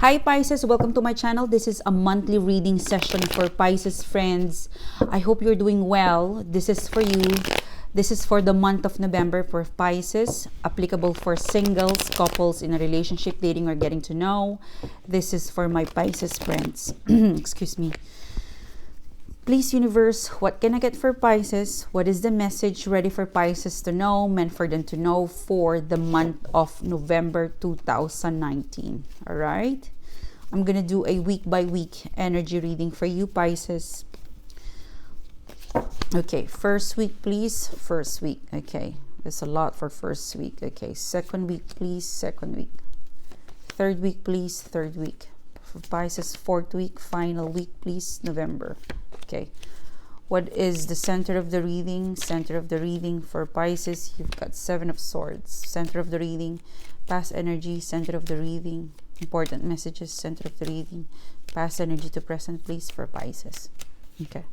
Hi Pisces, welcome to my channel. This is a monthly reading session for Pisces friends. I hope you're doing well. This is for you. This is for the month of November for Pisces, applicable for singles, couples in a relationship, dating, or getting to know. This is for my Pisces friends. Excuse me. Please, universe, what can I get for Pisces? What is the message ready for Pisces to know, meant for them to know for the month of November 2019? All right. I'm going to do a week by week energy reading for you, Pisces. Okay, first week, please. First week. Okay, there's a lot for first week. Okay, second week, please. Second week. Third week, please. Third week. For Pisces, fourth week, final week, please. November. Okay, what is the center of the reading? Center of the reading for Pisces, you've got Seven of Swords. Center of the reading, past energy. Center of the reading, important messages. Center of the reading, past energy to present, please, for Pisces. Okay.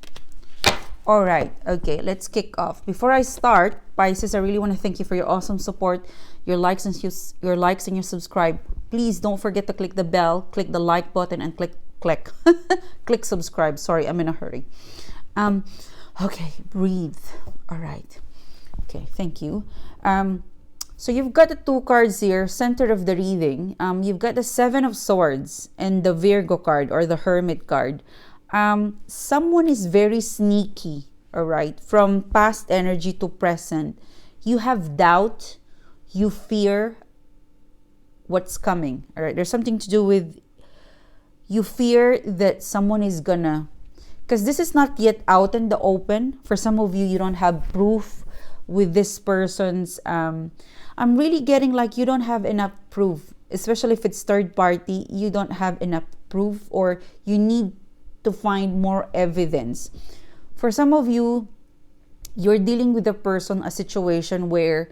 All right. Okay, let's kick off. Before I start, Pisces, I really want to thank you for your awesome support, your likes and your subscribe. Please don't forget to click the bell, click the like button, and click click subscribe. Sorry, I'm in a hurry. Okay, breathe. All right. Okay, thank you. So you've got the two cards here, center of the reading. You've got the Seven of Swords and the Virgo card or the Hermit card. Someone is very sneaky, all right, from past energy to present. You have doubt, you fear what's coming, all right. There's something to do with you fear that someone is gonna, because this is not yet out in the open. For some of you, you don't have proof with this person's, I'm really getting like you don't have enough proof, especially if it's third party. You don't have enough proof, or you need to find more evidence. For some of you, you're dealing with a person, a situation where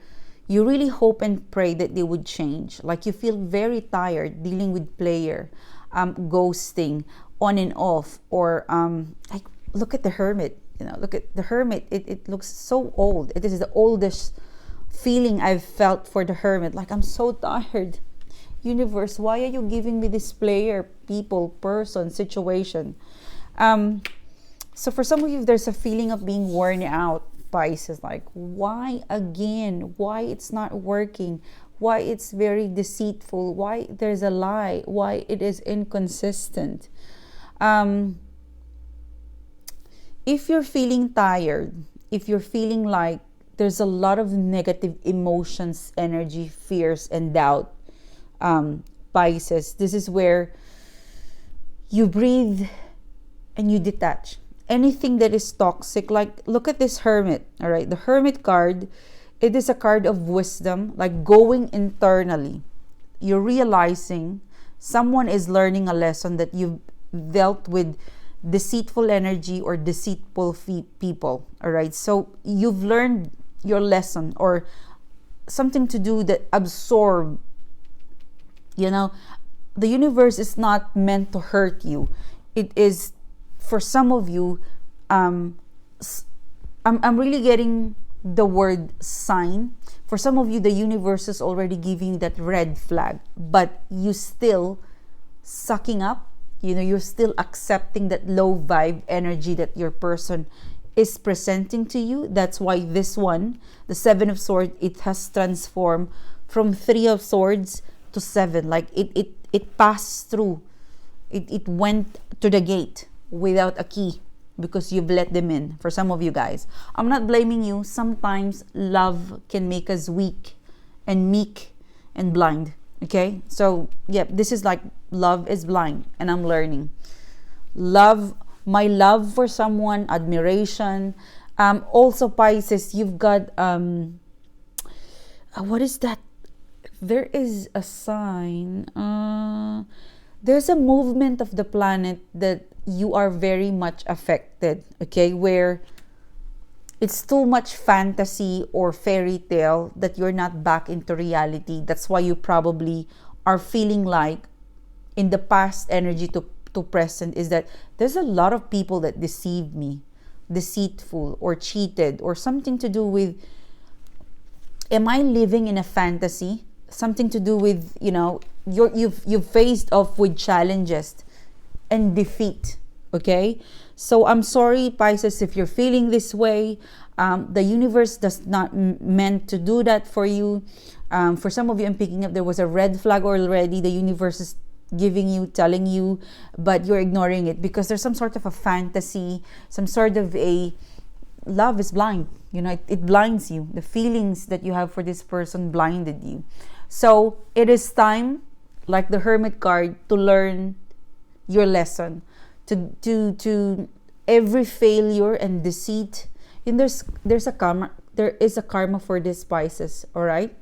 you really hope and pray that they would change. Like you feel very tired dealing with player, ghosting, on and off, or like look at the Hermit. Look at the Hermit. It looks so old. It is the oldest feeling I've felt for the Hermit. Like I'm so tired. Universe, why are you giving me this player, people, person, situation? So for some of you, there's a feeling of being worn out, Pisces. Like, why again? Why it's not working? Why it's very deceitful? Why there's a lie? Why it is inconsistent? If you're feeling tired, if you're feeling like there's a lot of negative emotions, energy, fears, and doubt, Pisces, this is where you breathe and you detach anything that is toxic. Like look at this Hermit. All right, the Hermit card, it is a card of wisdom, like going internally. You're realizing someone is learning a lesson that you've dealt with deceitful energy or deceitful people. All right, so you've learned your lesson, or something to do that absorb. The universe is not meant to hurt you. It is, for some of you, I'm really getting the word sign. For some of you, the universe is already giving that red flag, but you still sucking up. You're still accepting that low vibe energy that your person is presenting to you. That's why this one, the Seven of Swords, it has transformed from Three of Swords to Seven. Like it passed through. It went to the gate without a key because you've let them in. For some of you guys, I'm not blaming you. Sometimes love can make us weak and meek and blind. Okay, so yeah, this is like love is blind, and I'm learning. My love for someone, admiration. Also, Pisces, you've got what is that? There is a sign. There's a movement of the planet that you are very much affected. Okay, where it's too much fantasy or fairy tale that you're not back into reality. That's why you probably are feeling like in the past energy to present is that there's a lot of people that deceived me, deceitful or cheated, or something to do with, am I living in a fantasy something to do with, you know, you've faced off with challenges and defeat. Okay, so I'm sorry, Pisces, if you're feeling this way. The universe does not meant to do that for you. For some of you, I'm picking up there was a red flag already. The universe is giving you, telling you, but you're ignoring it because there's some sort of a fantasy, some sort of a love is blind. You know, it blinds you. The feelings that you have for this person blinded you. So it is time, like the Hermit card, to learn your lesson. To every failure and deceit. And there's a karma. There is a karma for this, Pisces. All right.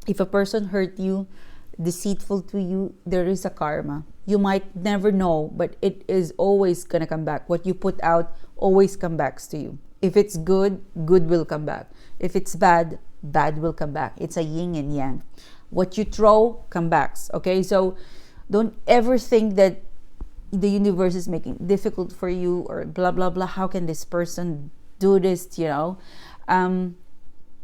If a person hurt you, deceitful to you, there is a karma. You might never know, but it is always gonna come back. What you put out always come back to you. If it's good, good will come back. If it's bad, bad will come back. It's a yin and yang. What you throw, come back. Okay, so don't ever think that the universe is making it difficult for you or blah blah blah. How can this person do this? You know,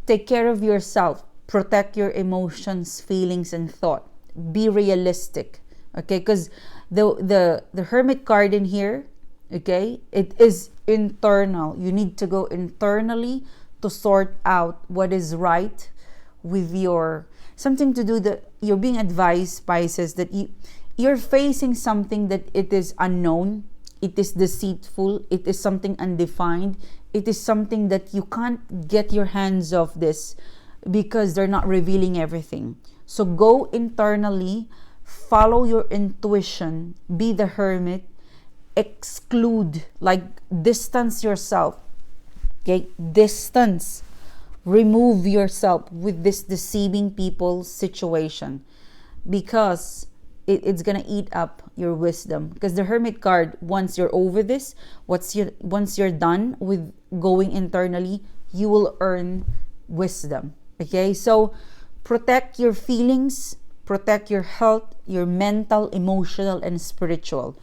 take care of yourself. Protect your emotions, feelings, and thought. Be realistic. Okay, because the Hermit card in here, okay, it is internal. You need to go internally to sort out what is right with your something to do that you're being advised, Pisces, that you're facing something that it is unknown, it is deceitful, it is something undefined, it is something that you can't get your hands off this because they're not revealing everything. So go internally, follow your intuition, be the hermit, exclude, like distance yourself. Okay, distance, remove yourself with this deceiving people situation, because it's gonna eat up your wisdom. Because the Hermit card, once you're over this, once you're done with going internally, you will earn wisdom. Okay, so protect your feelings, protect your health, your mental, emotional, and spiritual.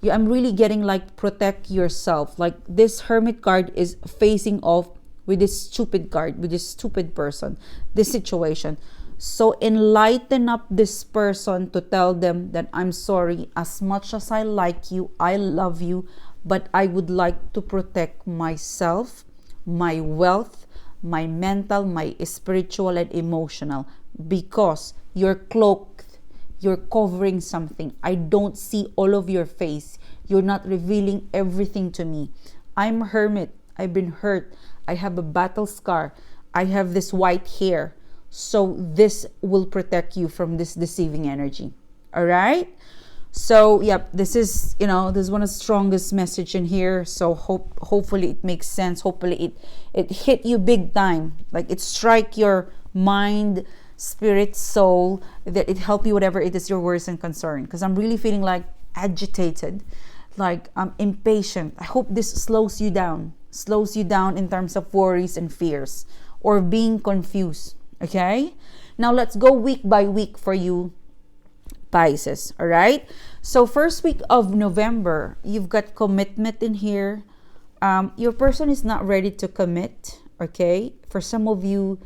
I'm really getting like protect yourself. Like this Hermit card is facing off with this stupid card, with this stupid person, this situation. So enlighten up this person to tell them that I'm sorry, as much as I like you, I love you, but I would like to protect myself, my wealth, my mental, my spiritual and emotional, because you're cloaked. You're covering something. I don't see all of your face. You're not revealing everything to me. I'm a hermit. I've been hurt. I have a battle scar. I have this white hair. So this will protect you from this deceiving energy. All right? So, yep, this is, this is one of the strongest message in here. So hopefully it makes sense. Hopefully it hit you big time. Like it strike your mind, spirit, soul, that it help you whatever it is your worries and concern. Because I'm really feeling like agitated, like I'm impatient. I hope this slows you down in terms of worries and fears or being confused. Okay, now let's go week by week for you, Pisces. All right, so first week of November, you've got commitment in here. Your person is not ready to commit. Okay, for some of you,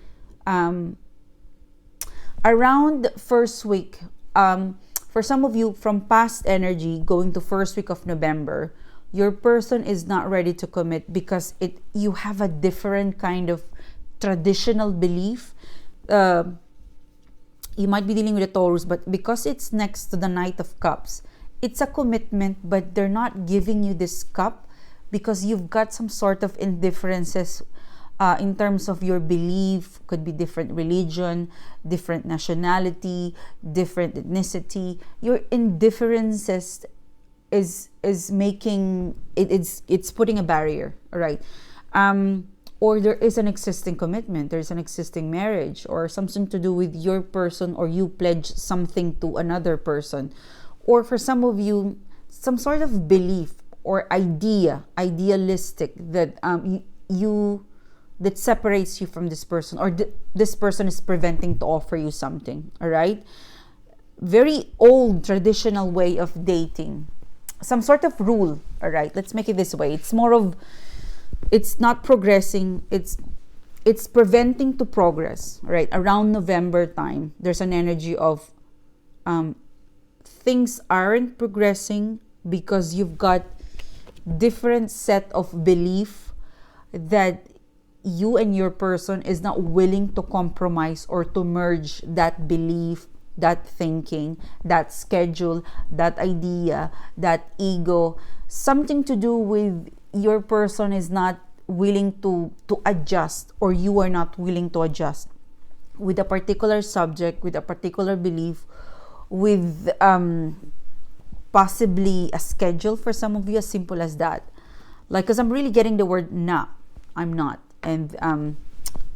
around first week, for some of you from past energy going to first week of November, your person is not ready to commit because you have a different kind of traditional belief. You might be dealing with a Taurus, but because it's next to the Knight of Cups, it's a commitment, but they're not giving you this cup because you've got some sort of indifferences in terms of your belief. Could be different religion, different nationality, different ethnicity. Your indifferences is making it's putting a barrier. All right. Or there is an existing commitment, there's an existing marriage, or something to do with your person, or you pledge something to another person. Or for some of you, some sort of belief or idealistic that that separates you from this person, or this person is preventing to offer you something. All right, very old traditional way of dating, some sort of rule. All right, let's make it this way. It's more of, it's not progressing, it's it's preventing to progress, right? Around November time, there's an energy of things aren't progressing because you've got different set of belief that you and your person is not willing to compromise or to merge that belief, that thinking, that schedule, that idea, that ego. Something to do with your person is not willing to adjust, or you are not willing to adjust with a particular subject, with a particular belief, with possibly a schedule for some of you, as simple as that. Like, because I'm really getting the word nah, I'm not. And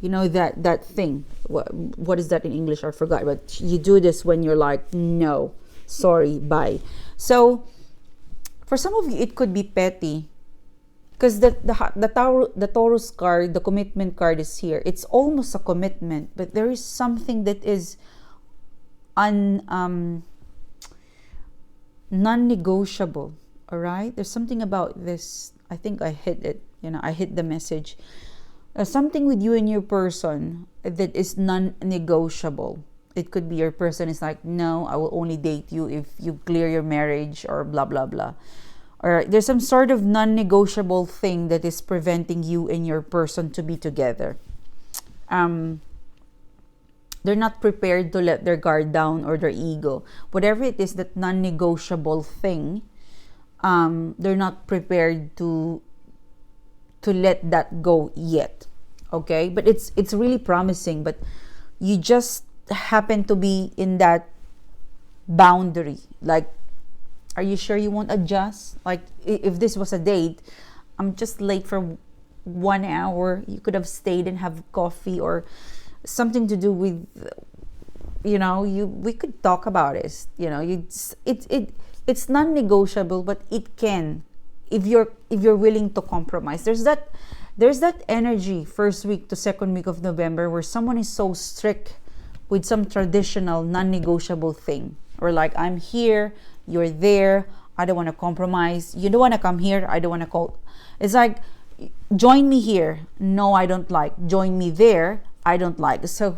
you know that thing, what is that in English? I forgot, but you do this when you're like, no, sorry, bye. So for some of you, it could be petty, because the Taurus card, the commitment card is here. It's almost a commitment, but there is something that is non-negotiable. All right, there's something about this. I think I hit it. I hit the message. Something with you and your person that is non-negotiable. It could be your person is like, no, I will only date you if you clear your marriage, or blah blah blah. Or there's some sort of non-negotiable thing that is preventing you and your person to be together. They're not prepared to let their guard down or their ego. Whatever it is, that non-negotiable thing, they're not prepared to let that go yet. Okay? But it's really promising. But you just happen to be in that boundary. Like, are you sure you won't adjust? Like, if this was a date, I'm just late for 1 hour. You could have stayed and have coffee, or something to do with, we could talk about it. It's non-negotiable, but it can, if you're willing to compromise. There's that energy first week to second week of November where someone is so strict with some traditional non-negotiable thing, or like, I'm here, you're there, I don't want to compromise. You don't want to come here, I don't want to call. It's like, join me here, no, I don't like. Join me there, I don't like. So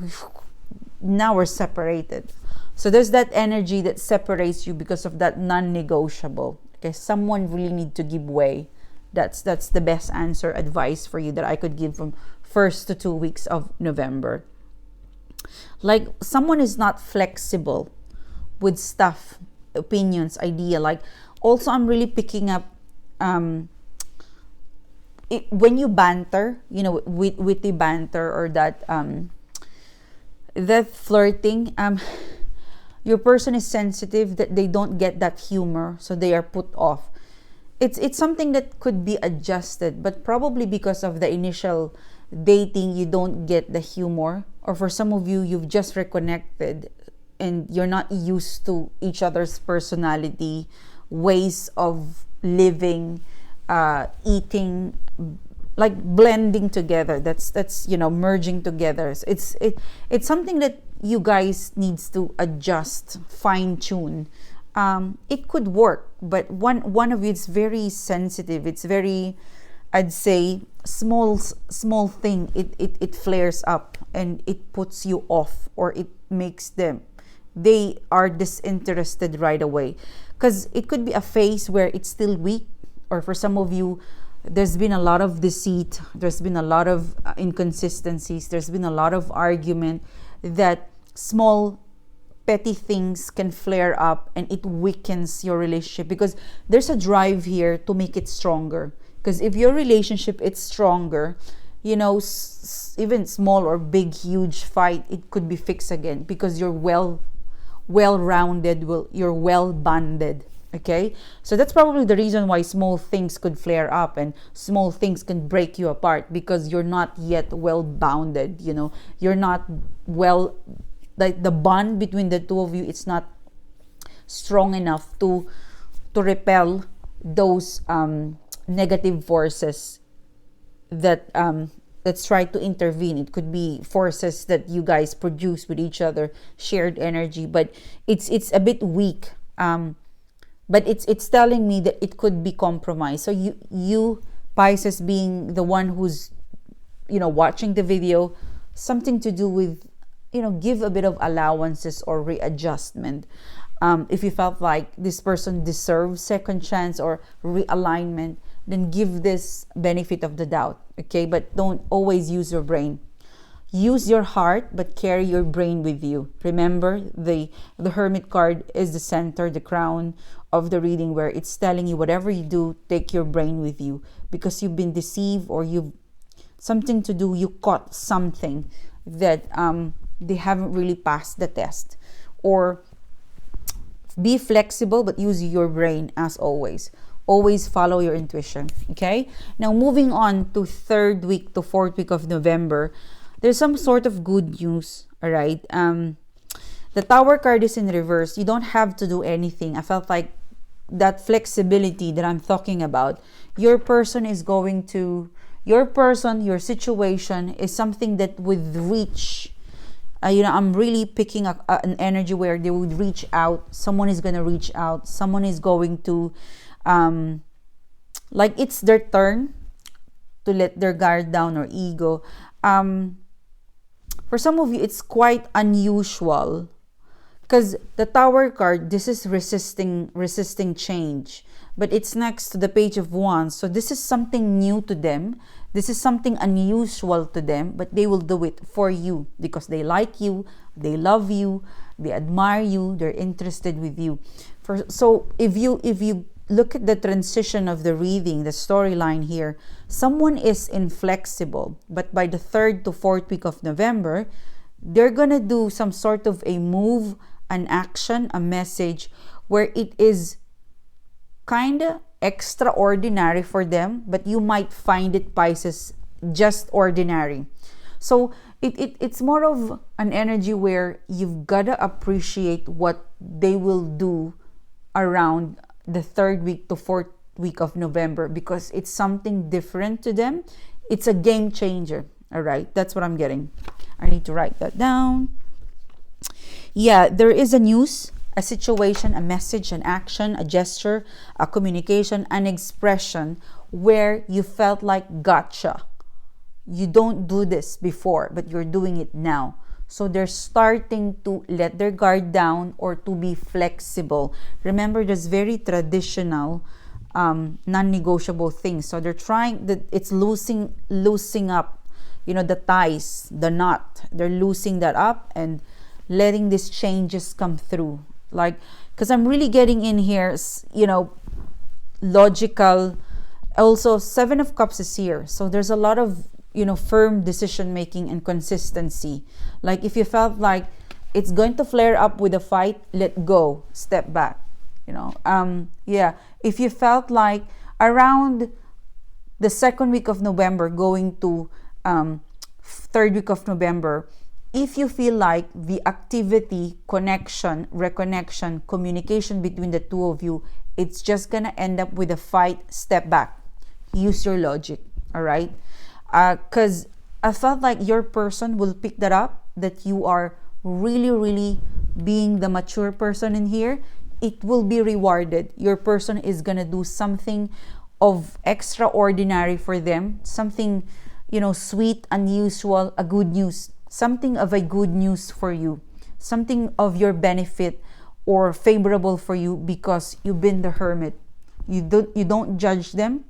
now we're separated. So there's that energy that separates you because of that non-negotiable. Okay, someone really need to give way. That's the best answer, advice for you that I could give from first to 2 weeks of November. Like, someone is not flexible with stuff, opinions, idea. Like, also I'm really picking up when you banter, witty banter, or that flirting, your person is sensitive, that they don't get that humor, so they are put off. It's something that could be adjusted, but probably because of the initial dating, you don't get the humor. Or for some of you, you've just reconnected and you're not used to each other's personality, ways of living, eating, like blending together. That's merging together. So it's something that you guys needs to adjust, fine tune. It could work, but one of you is very sensitive. It's very, I'd say, small thing. It flares up and it puts you off, or it makes they are disinterested right away. Because it could be a phase where it's still weak, or for some of you, there's been a lot of deceit, there's been a lot of inconsistencies, there's been a lot of argument, that small petty things can flare up and it weakens your relationship, because there's a drive here to make it stronger. Because if your relationship is stronger, even small or big huge fight, it could be fixed again, because you're well-rounded, you're well bonded. Okay, so that's probably the reason why small things could flare up and small things can break you apart, because you're not yet well bounded. You're not well, like the bond between the two of you, it's not strong enough to repel those negative forces that try to intervene. It could be forces that you guys produce with each other, shared energy, but it's a bit weak. But it's telling me that it could be compromised. So you Pisces, being the one who's watching the video, something to do with, give a bit of allowances or readjustment. If you felt like this person deserves second chance or realignment, then give this benefit of the doubt, okay? But don't always use your brain. Use your heart, but carry your brain with you. Remember, the Hermit card is the center, the crown of the reading, where it's telling you whatever you do, take your brain with you, because you've been deceived, or you've something to do, you caught something that they haven't really passed the test. Or be flexible, but use your brain as always. Always follow your intuition, okay? Now, moving on to third week to fourth week of November, there's some sort of good news, all right? The Tower card is in reverse. You don't have to do anything. I felt like that flexibility that I'm talking about, your person is going to, your situation is something that would reach, I'm really picking up an energy where they would reach out. Someone is going to reach out. Someone is going to, like it's their turn to let their guard down or ego. For some of you, it's quite unusual, because the Tower card, this is resisting change, but it's next to the Page of Wands. So this is something new to them. This is something unusual to them, but they will do it for you because they like you, they love you, they admire you, they're interested with you. So if you look at the transition of the reading, the storyline here, someone is inflexible, but by the third to fourth week of November, they're gonna do some sort of a move, an action, a message where it is kind of extraordinary for them, but you might find it, Pisces, just ordinary. So it's more of an energy where you've got to appreciate what they will do around the third week to fourth week of November, because it's something different to them. It's a game changer. All right, that's what I'm getting. I need to write that down. Yeah, there is a news, a situation, a message, an action, a gesture, a communication, an expression where you felt like gotcha. You don't do this before, but you're doing it now. So they're starting to let their guard down or to be flexible. Remember, there's very traditional, non-negotiable things. So they're trying that it's losing up, the ties, the knot. They're losing that up and letting these changes come through. Like, because I'm really getting in here, logical. Also, Seven of Cups is here. So there's a lot of, firm decision making and consistency. Like if you felt like it's going to flare up with a fight, let go, step back. If you felt like around the second week of November going to third week of November, if you feel like the activity, connection, reconnection, communication between the two of you, it's just gonna end up with a fight, step back. Use your logic, all right? Because I felt like your person will pick that up, that you are really, really being the mature person in here. It will be rewarded. Your person is gonna do something of extraordinary for them, something, sweet, unusual, a good news. Something of a good news for you, something of your benefit or favorable for you, because you've been the hermit. You don't judge them.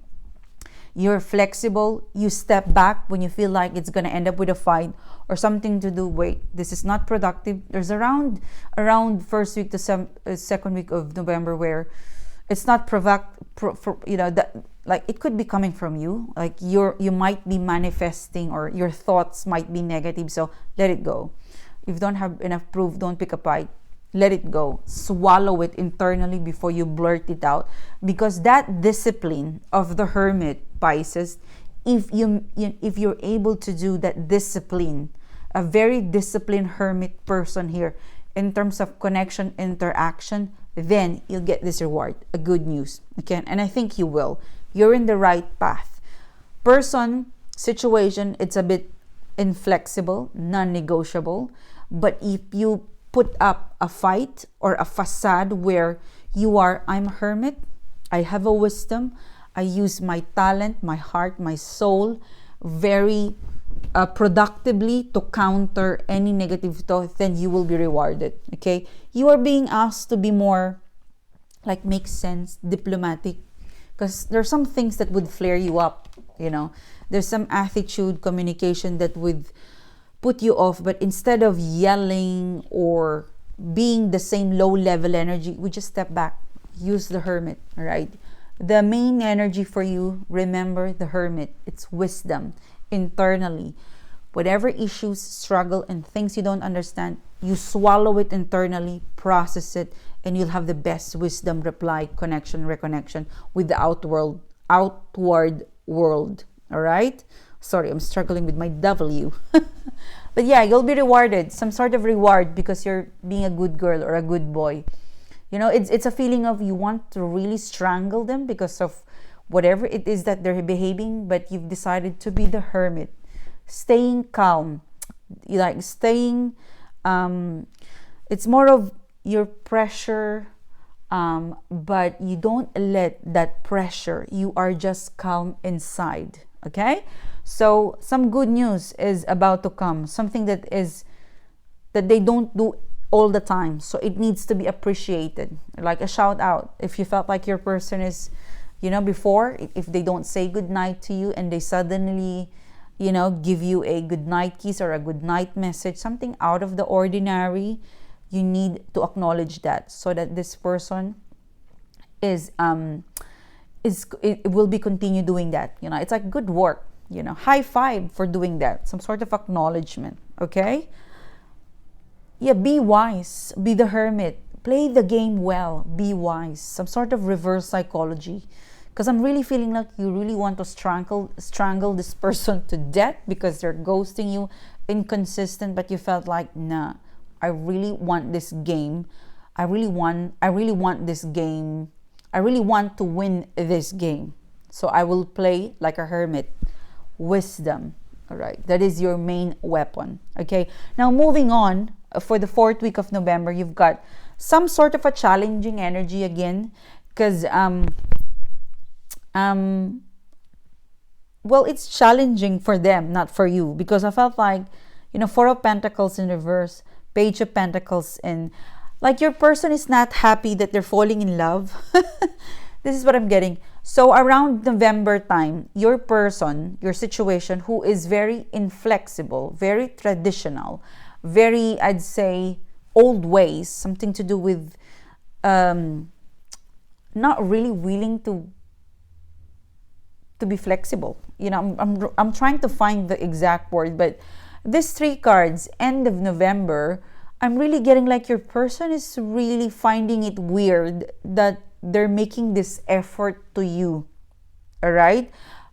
You're flexible. You step back when you feel like it's gonna end up with a fight or something to do. Wait, this is not productive. There's around first week to second week of November where it's not like it could be coming from you. Like you might be manifesting, or your thoughts might be negative. So let it go. If you don't have enough proof, don't pick a fight. Let it go. Swallow it internally before you blurt it out. Because that discipline of the hermit, Pisces, if you're able to do that discipline, a very disciplined hermit person here in terms of connection, interaction, then you'll get this reward, a good news. Okay, and I think you will. You're in the right path. Person, situation, it's a bit inflexible, non-negotiable. But if you put up a fight or a facade where I'm a hermit, I have a wisdom, I use my talent, my heart, my soul, very productively to counter any negative thought, then you will be rewarded. Okay, you are being asked to be more like make sense, diplomatic, because there's some things that would flare you up. There's some attitude, communication that would put you off, but instead of yelling or being the same low level energy, we just step back, use the hermit. All right, the main energy for you, remember the hermit, it's wisdom internally. Whatever issues, struggle, and things you don't understand, you swallow it internally, process it, and you'll have the best wisdom, reply, connection, reconnection with the outward world. All right, sorry, I'm struggling with my W. But yeah, you'll be rewarded, some sort of reward, because you're being a good girl or a good boy. It's a feeling of you want to really strangle them because of whatever it is that they're behaving, but you've decided to be the hermit, staying calm, staying, it's more of your pressure, but you don't let that pressure, you are just calm inside. Okay, so some good news is about to come, something that they don't do all the time, so it needs to be appreciated, like a shout out. If you felt like your person is, before, if they don't say good night to you and they suddenly give you a good night kiss or a good night message, something out of the ordinary, you need to acknowledge that, so that this person it will be continue doing that. It's like good work, high five for doing that, some sort of acknowledgement. Okay, yeah, be wise, be the hermit, play the game well, be wise, some sort of reverse psychology, because I'm really feeling like you really want to strangle this person to death because they're ghosting you, inconsistent, but you felt like, nah, I really want this game, I really want this game, I really want to win this game, so I will play like a hermit. Wisdom. All right, that is your main weapon. Okay, now moving on, for the 4th week of November, you've got some sort of a challenging energy again, because well, it's challenging for them, not for you, because I felt like, 4 of Pentacles in reverse, Page of Pentacles in, like your person is not happy that they're falling in love. This is what I'm getting. So around November time, your person, your situation, who is very inflexible, very traditional, very, I'd say, old ways, something to do with not really willing to be flexible. I'm trying to find the exact word, but these 3 cards, end of November, I'm really getting like your person is really finding it weird that they're making this effort to you. All right,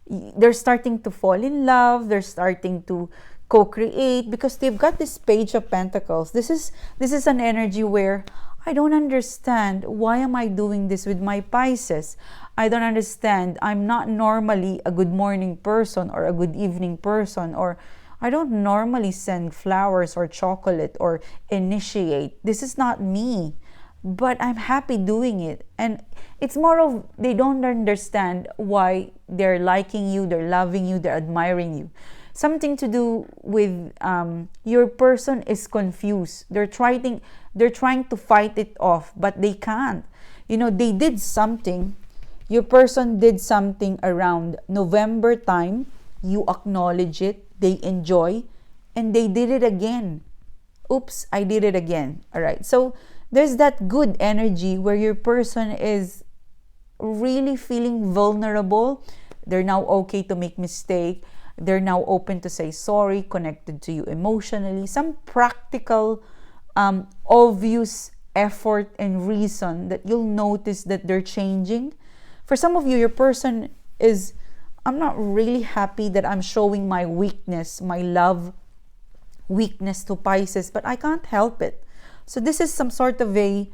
they're starting to fall in love, they're starting to co-create, because they've got this Page of Pentacles. This is an energy where I don't understand, why am I doing this with my Pisces? I don't understand, I'm not normally a good morning person or a good evening person, or I don't normally send flowers or chocolate or initiate. This is not me, but I'm happy doing it. And it's more of they don't understand why they're liking you, they're loving you, they're admiring you. Something to do with your person is confused. They're trying to fight it off, but they can't. They did something. Your person did something around November time. You acknowledge it. They enjoy, and they did it again. Oops, I did it again. All right. So there's that good energy where your person is really feeling vulnerable. They're now okay to make mistake. They're now open to say sorry, connected to you emotionally. Some practical, obvious effort and reason that you'll notice that they're changing. For some of you, your person is, I'm not really happy that I'm showing my weakness, my love weakness to Pisces, but I can't help it. So this is some sort of a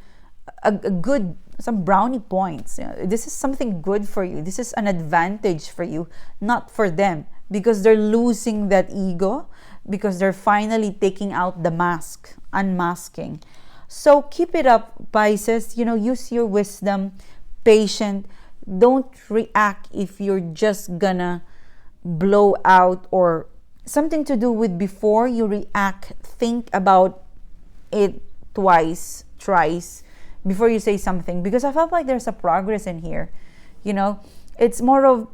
good, some brownie points. This is something good for you. This is an advantage for you, not for them, because they're losing that ego, because they're finally taking out the mask, unmasking. So keep it up, Pisces. Use your wisdom, patient. Don't react if you're just gonna blow out or something to do with before you react, think about it twice, thrice before you say something, because I felt like there's a progress in here. You know, it's more of,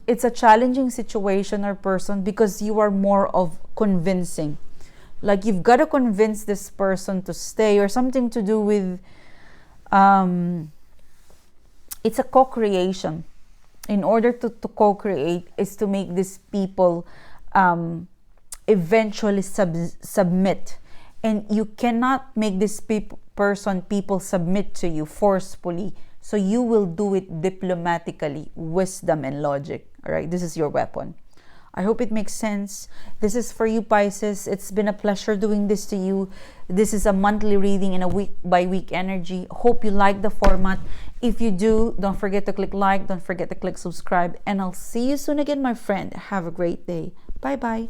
it's a challenging situation or person because you are more of convincing. Like you've got to convince this person to stay, or something to do with it's a co-creation. In order to co-create is to make these people eventually submit, and you cannot make this people submit to you forcefully, so you will do it diplomatically, wisdom and logic. All right, this is your weapon. I hope it makes sense. This is for you, Pisces. It's been a pleasure doing this to you. This is a monthly reading in a week by week energy. Hope you like the format. If you do, don't forget to click like, don't forget to click subscribe, and I'll see you soon again, my friend. Have a great day. Bye bye.